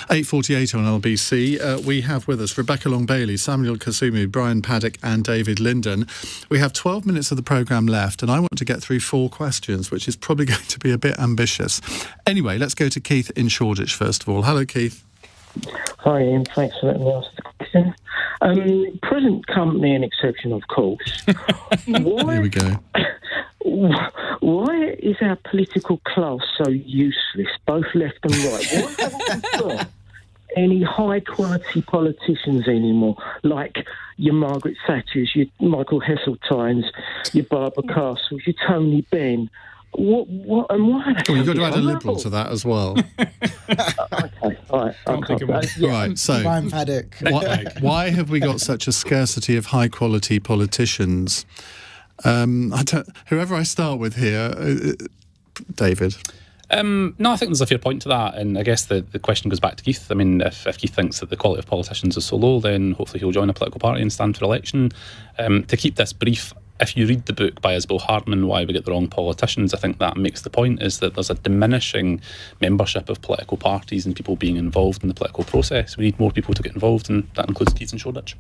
8:48 on LBC. We have with us Rebecca Long-Bailey, Samuel Kasumu, Brian Paddick and David Linden. We have 12 minutes of the programme left and I want to get through 4 questions, which is probably going to be a bit ambitious. Anyway, let's go to Keith in Shoreditch first of all. Hello, Keith. Hi, Ian. Thanks for letting me ask the question. Present company an exception, of course. Here we go. Why is our political class so useless, both left and right? Why haven't we got any high-quality politicians anymore, like your Margaret Thatchers, your Michael Heseltines, your Barbara Castles, your Tony Benn? What and why? Well, you've got to add a Liberal to that as well. Okay, all right. Right, so Brian Paddick. Why have we got such a scarcity of high-quality politicians? Whoever I start with here, David. No, I think there's a fair point to that, and I guess the question goes back to Keith. I mean, if Keith thinks that the quality of politicians is so low, then hopefully he'll join a political party and stand for election. To keep this brief, if you read the book by Isabel Hardman, Why We Get the Wrong Politicians, I think that makes the point, is that there's a diminishing membership of political parties and people being involved in the political process. We need more people to get involved, and that includes Keith and Shoreditch.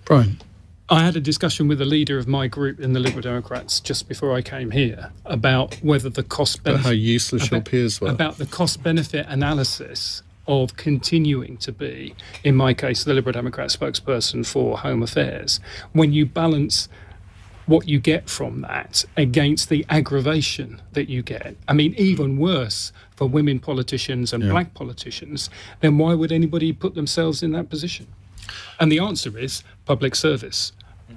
Brian. I had a discussion with the leader of my group in the Liberal Democrats just before I came here about whether the cost-benefit... About how useless your peers were. About the cost-benefit analysis of continuing to be, in my case, the Liberal Democrat spokesperson for Home Affairs, when you balance what you get from that against the aggravation that you get. I mean, even worse for women politicians and black politicians, then why would anybody put themselves in that position? And the answer is public service.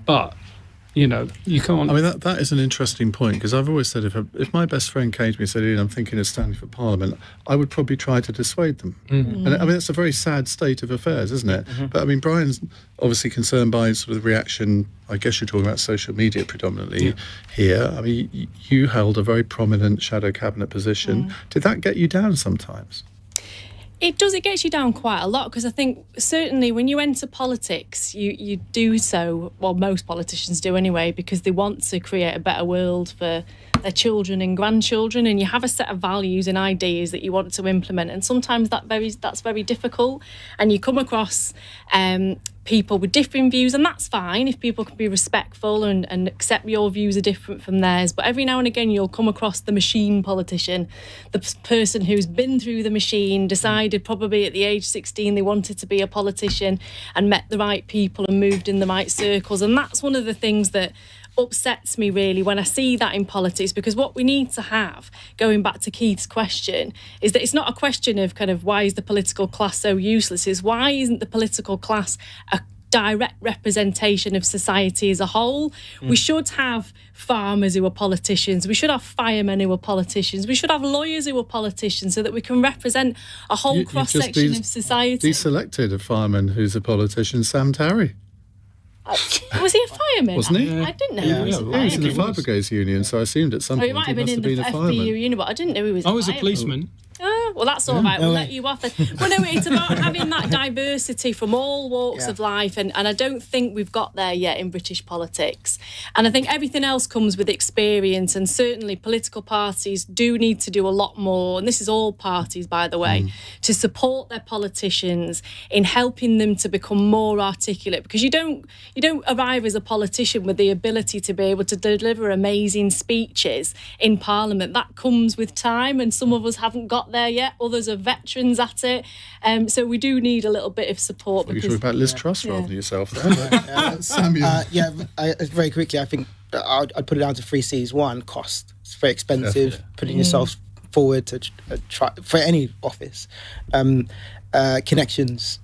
But, you can't... I mean, that is an interesting point, because I've always said if my best friend came to me and said, Ian, I'm thinking of standing for Parliament, I would probably try to dissuade them. And I mean, that's a very sad state of affairs, isn't it? But I mean, Brian's obviously concerned by sort of the reaction. I guess you're talking about social media predominantly here. I mean, you held a very prominent shadow cabinet position. Did that get you down sometimes? It does. It gets you down quite a lot, because I think certainly when you enter politics, you do so, well, most politicians do anyway, because they want to create a better world for their children and grandchildren, and you have a set of values and ideas that you want to implement, and sometimes that's very difficult, and you come across people with different views, and that's fine if people can be respectful and accept your views are different from theirs. But every now and again you'll come across the machine politician, the person who's been through the machine, decided probably at the age 16 they wanted to be a politician and met the right people and moved in the right circles. And that's one of the things that upsets me really when I see that in politics, because what we need to have, going back to Keith's question, is that it's not a question of kind of why is the political class so useless, is why isn't the political class a direct representation of society as a whole? We should have farmers who are politicians, we should have firemen who are politicians, we should have lawyers who are politicians, so that we can represent a whole cross-section of society. Deselected a fireman who's a politician, Sam Tarry. Was he a fireman? Wasn't he? I didn't know he was a fireman. He was in the Fire Brigades Union, so I assumed at some point he might have must been in the a fireman. FBU union, but I didn't know he was a fireman. I was a policeman. Oh, well, that's all right. We'll let you off. Well, no, it's about having that diversity from all walks of life, and I don't think we've got there yet in British politics. And I think everything else comes with experience, and certainly political parties do need to do a lot more, and this is all parties, by the way, to support their politicians in helping them to become more articulate, because you don't arrive as a politician with the ability to be able to deliver amazing speeches in Parliament. That comes with time, and some of us haven't got there yet. Others are veterans at it. So we do need a little bit of support. You're talking about Liz Truss rather than yourself there. Samuel. Very quickly, I think I'd put it down to 3 C's. One, cost. It's very expensive, putting yourself forward to try for any office. Connections.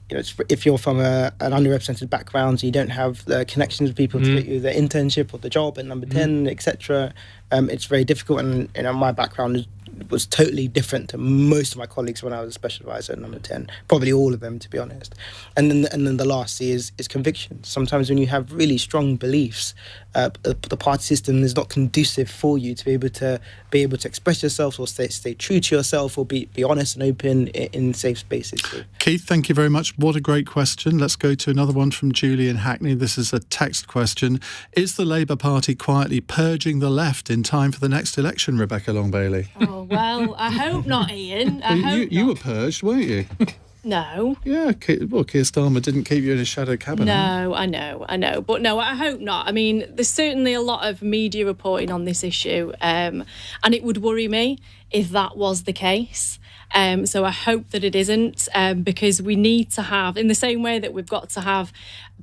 If you're from an underrepresented background, so you don't have the connections with people to get you the internship or the job at number 10, etc. It's very difficult, and my background was totally different to most of my colleagues when I was a special advisor at number 10, probably all of them, to be honest. And then the last C is conviction. Sometimes when you have really strong beliefs, the party system is not conducive for you to be able to express yourself or stay true to yourself or be honest and open in safe spaces. Keith, thank you very much. what a great question. Let's go to another one from Julian Hackney. This is a text question. Is the Labour Party quietly purging the left in time for the next election, Rebecca Long-Bailey? Oh, well, I hope not, Ian. You were purged, weren't you? No. Yeah, Keir Starmer didn't keep you in a shadow cabinet. No, I know. But no, I hope not. I mean, there's certainly a lot of media reporting on this issue, and it would worry me if that was the case. So I hope that it isn't, because we need to have, in the same way that we've got to have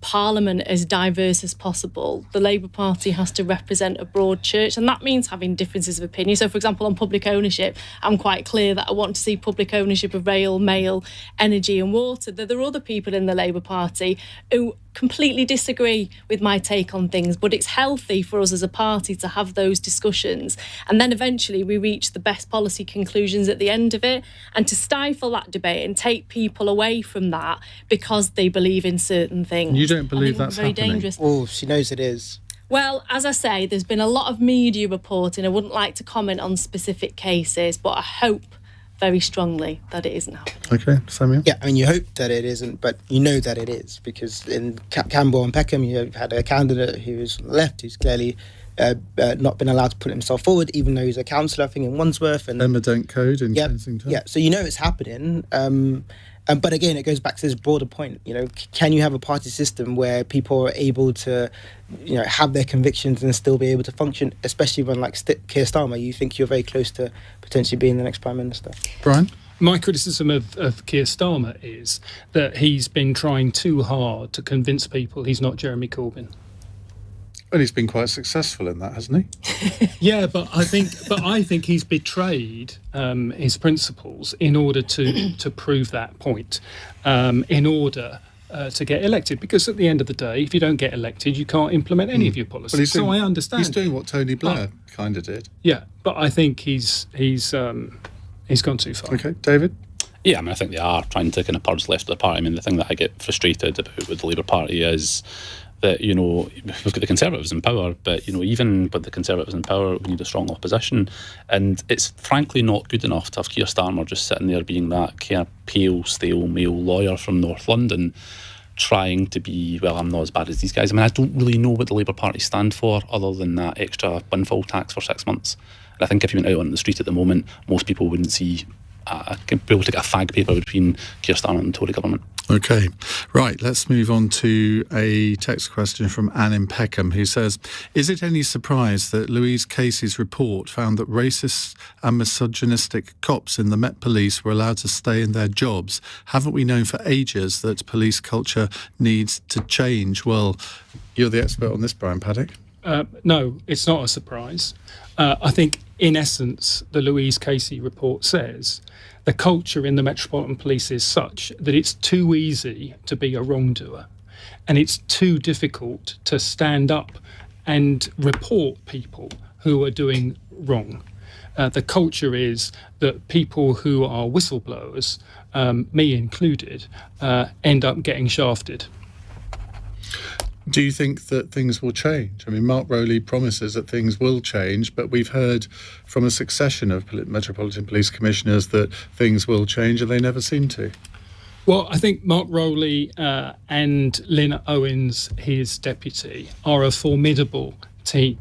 Parliament as diverse as possible, the Labour Party has to represent a broad church, and that means having differences of opinion. So, for example, on public ownership, I'm quite clear that I want to see public ownership of rail, mail, energy and water. There are other people in the Labour Party who completely disagree with my take on things, but it's healthy for us as a party to have those discussions, and then eventually we reach the best policy conclusions at the end of it. And to stifle that debate and take people away from that because they believe in certain things, you don't believe that's very happening? dangerous. Oh, she knows it is. Well, as I say, there's been a lot of media reporting. I wouldn't like to comment on specific cases, but I hope very strongly that it isn't happening. Okay, Samuel? Yeah, I mean, you hope that it isn't, but you know that it is, because in Campbell and Peckham, you had a candidate who's left, who's clearly not been allowed to put himself forward, even though he's a councillor, I think, in Wandsworth. And Emma Dent Code in Kensington. Yeah, so you know it's happening. But again, it goes back to this broader point. You know, can you have a party system where people are able to, you know, have their convictions and still be able to function, especially when, like Keir Starmer, you think you're very close to potentially being the next Prime Minister? Brian? My criticism of Keir Starmer is that he's been trying too hard to convince people he's not Jeremy Corbyn. And he's been quite successful in that, hasn't he? Yeah, but I think he's betrayed his principles in order to prove that point, in order to get elected. Because at the end of the day, if you don't get elected, you can't implement any of your policies. Well, I understand. He's doing what Tony Blair kind of did. Yeah, but I think he's gone too far. Okay, David? Yeah, I mean, I think they are trying to kind of purge the left of the party. I mean, the thing that I get frustrated about with the Labour Party is that, you know, we've got the Conservatives in power, but, you know, even with the Conservatives in power, we need a strong opposition. And it's frankly not good enough to have Keir Starmer just sitting there being that kind of pale, stale male lawyer from North London trying to be, well, I'm not as bad as these guys. I mean, I don't really know what the Labour Party stand for other than that extra windfall tax for 6 months. And I think if you went out on the street at the moment, most people wouldn't see be able to get a fag paper between Keir Starmer and the Tory government. Okay, right, let's move on to a text question from Anne in Peckham, who says, is it any surprise that Louise Casey's report found that racist and misogynistic cops in the Met Police were allowed to stay in their jobs? Haven't we known for ages that police culture needs to change? Well, you're the expert on this, Brian Paddick. No, it's not a surprise. I think, in essence, the Louise Casey report says the culture in the Metropolitan Police is such that it's too easy to be a wrongdoer, and it's too difficult to stand up and report people who are doing wrong. The culture is that people who are whistleblowers, me included, end up getting shafted. Do you think that things will change? I mean, Mark Rowley promises that things will change, but we've heard from a succession of Metropolitan Police Commissioners that things will change, and they never seem to. Well, I think Mark Rowley and Lynn Owens, his deputy, are a formidable team,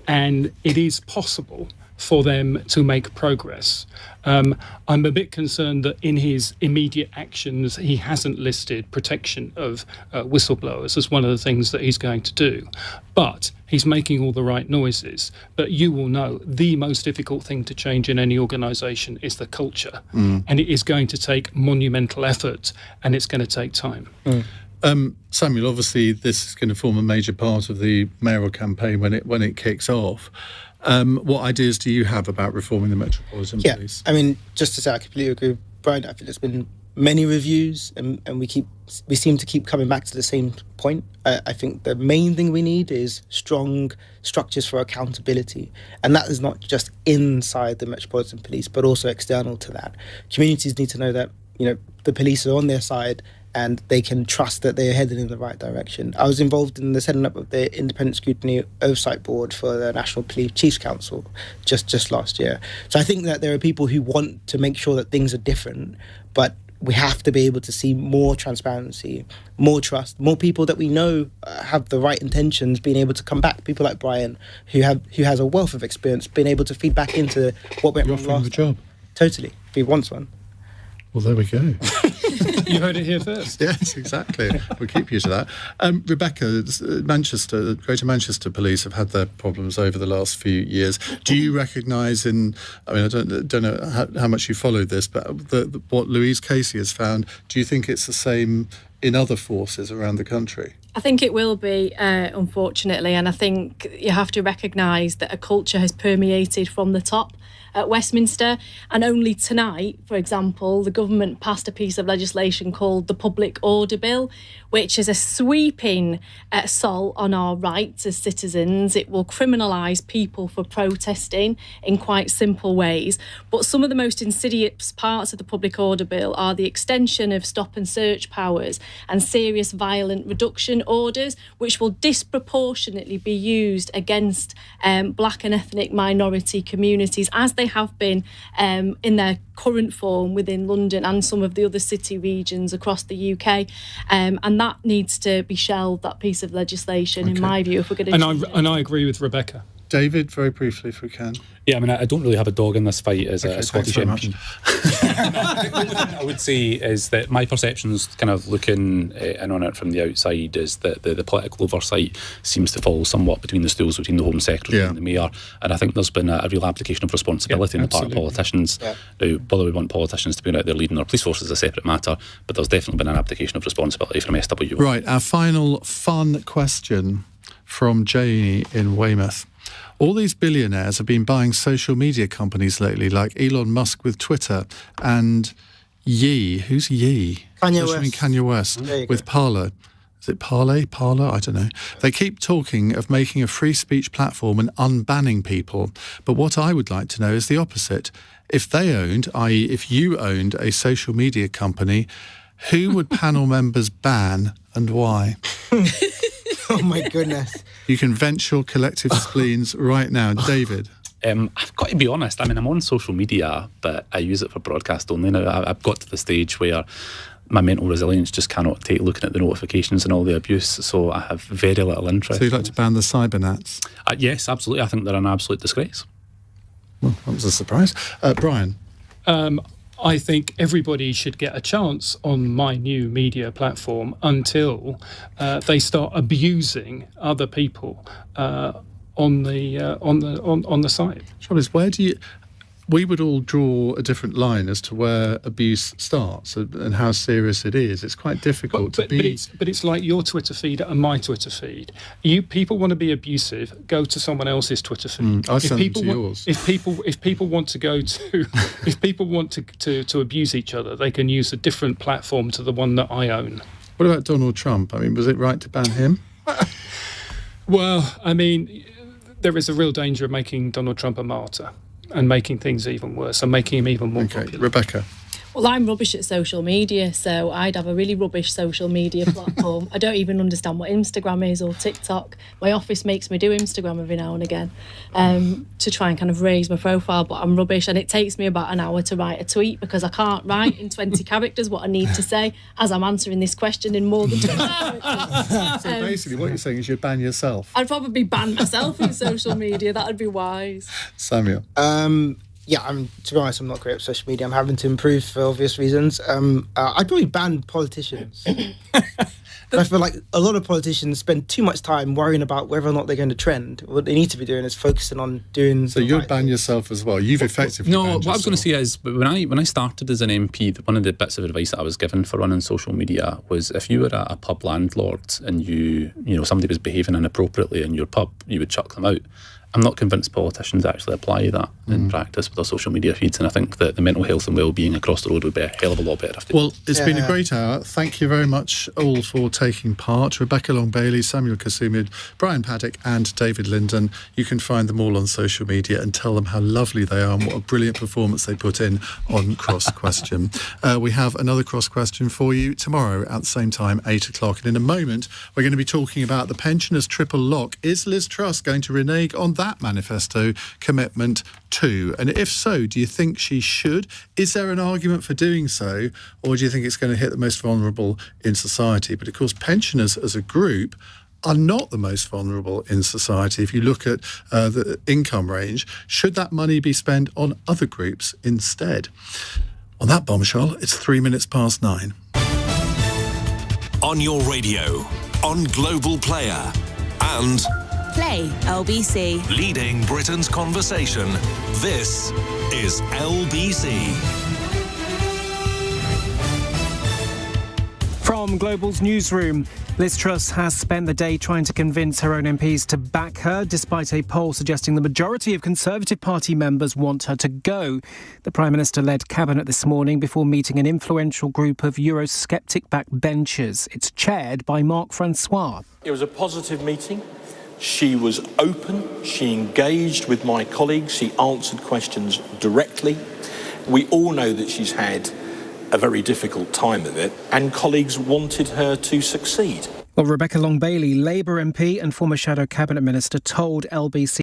and it is possible for them to make progress. I'm a bit concerned that in his immediate actions, he hasn't listed protection of whistleblowers as one of the things that he's going to do. But he's making all the right noises. But you will know the most difficult thing to change in any organisation is the culture. And it is going to take monumental effort, and it's going to take time. Samuel, obviously this is going to form a major part of the mayoral campaign when it kicks off. What ideas do you have about reforming the Metropolitan Police? I mean, just to say, I completely agree with Brian. I think there's been many reviews, and we seem to keep coming back to the same point. I think the main thing we need is strong structures for accountability, and that is not just inside the Metropolitan Police, but also external to that. Communities need to know that, you know, the police are on their side, and they can trust that they're headed in the right direction. I was involved in the setting up of the Independent Scrutiny Oversight Board for the National Police Chiefs Council just last year. So I think that there are people who want to make sure that things are different, but we have to be able to see more transparency, more trust, more people that we know have the right intentions being able to come back. People like Brian, who has a wealth of experience, being able to feed back into what went wrong last time. You're offering the job. Totally, if he wants one. Well, there we go. You heard it here first. Yes, exactly. We'll keep you to that. Rebecca, Greater Manchester Police have had their problems over the last few years. Do you recognise I don't know how much you followed this, but what Louise Casey has found, do you think it's the same in other forces around the country? I think it will be, unfortunately, and I think you have to recognise that a culture has permeated from the top at Westminster, and only tonight, for example, the government passed a piece of legislation called the Public Order Bill, which is a sweeping assault on our rights as citizens. It will criminalise people for protesting in quite simple ways, but some of the most insidious parts of the Public Order Bill are the extension of stop and search powers and serious violent reduction orders, which will disproportionately be used against black and ethnic minority communities, as they have been in their current form within London and some of the other city regions across the UK, and that needs to be shelved, that piece of legislation, in my view, if we're going to... And I agree with Rebecca. David, very briefly, if we can. Yeah, I mean, I don't really have a dog in this fight as a Scottish MP. I would say is that my perceptions, kind of looking in on it from the outside, is that the political oversight seems to fall somewhat between the stools between the Home Secretary and the Mayor, and I think there's been a real application of responsibility on the part of politicians. Now, whether we want politicians to be out there leading our police force is a separate matter, but there's definitely been an application of responsibility from SW. Right, our final fun question from Janie in Weymouth. All these billionaires have been buying social media companies lately, like Elon Musk with Twitter and Ye. Who's Ye? Kanye West with Parler. Is it Parler? I don't know. They keep talking of making a free speech platform and unbanning people. But what I would like to know is the opposite. If they owned, i.e. if you owned a social media company, who would panel members ban and why? Oh my goodness. You can vent your collective spleens right now. David? I've got to be honest, I mean, I'm on social media, but I use it for broadcast only now. I've got to the stage where my mental resilience just cannot take looking at the notifications and all the abuse, so I have very little interest. So you'd like to ban the cybernats? Yes, absolutely. I think they're an absolute disgrace. Well, that was a surprise. Brian? I think everybody should get a chance on my new media platform until they start abusing other people on the site. Trouble is, where do you? We would all draw a different line as to where abuse starts and how serious it is. It's quite difficult to be. But it's like your Twitter feed and my Twitter feed. People want to be abusive, go to someone else's Twitter feed. I send them to yours. If people want to go to, if people want to abuse each other, they can use a different platform to the one that I own. What about Donald Trump? I mean, was it right to ban him? Well, I mean, there is a real danger of making Donald Trump a martyr and making things even worse and making him even more popular. Rebecca? Well, I'm rubbish at social media, so I'd have a really rubbish social media platform. I don't even understand what Instagram is or TikTok. My office makes me do Instagram every now and again to try and kind of raise my profile, but I'm rubbish, and it takes me about an hour to write a tweet because I can't write in 20 characters what I need to say as I'm answering this question in more than 20 characters. So basically what you're saying is you'd ban yourself. I'd probably ban myself in social media. That would be wise. Samuel? Yeah, to be honest, I'm not great at social media. I'm having to improve for obvious reasons. I'd probably ban politicians. I feel like a lot of politicians spend too much time worrying about whether or not they're going to trend. What they need to be doing is focusing on doing... So you'd ban yourself as well? You've effectively No, banned what I was going to say is, when I started as an MP, one of the bits of advice that I was given for running social media was if you were a pub landlord and you know somebody was behaving inappropriately in your pub, you would chuck them out. I'm not convinced politicians actually apply that in practice with their social media feeds, and I think that the mental health and well-being across the road would be a hell of a lot better. Well, it's been a great hour. Thank you very much all for taking part. Rebecca Long-Bailey, Samuel Kasumu, Brian Paddick and David Linden. You can find them all on social media and tell them how lovely they are and what a brilliant performance they put in on Cross Question. We have another Cross Question for you tomorrow at the same time, 8 o'clock. And in a moment, we're going to be talking about the pensioners' triple lock. Is Liz Truss going to renege on that? that manifesto commitment too? And if so, do you think she should? Is there an argument for doing so, or do you think it's going to hit the most vulnerable in society? But of course, pensioners as a group are not the most vulnerable in society. If you look at the income range, should that money be spent on other groups instead? On that bombshell, it's 9:03. On your radio, on Global Player, and Play LBC. leading Britain's conversation. This is LBC. From Global's newsroom, Liz Truss has spent the day trying to convince her own MPs to back her, despite a poll suggesting the majority of Conservative Party members want her to go. The Prime Minister led Cabinet this morning before meeting an influential group of Eurosceptic backbenchers. It's chaired by Mark Francois. It was a positive meeting. She was open. She engaged with my colleagues. She answered questions directly. We all know that she's had a very difficult time of it, and colleagues wanted her to succeed. Well, Rebecca Long-Bailey, Labour MP and former Shadow Cabinet Minister, told LBC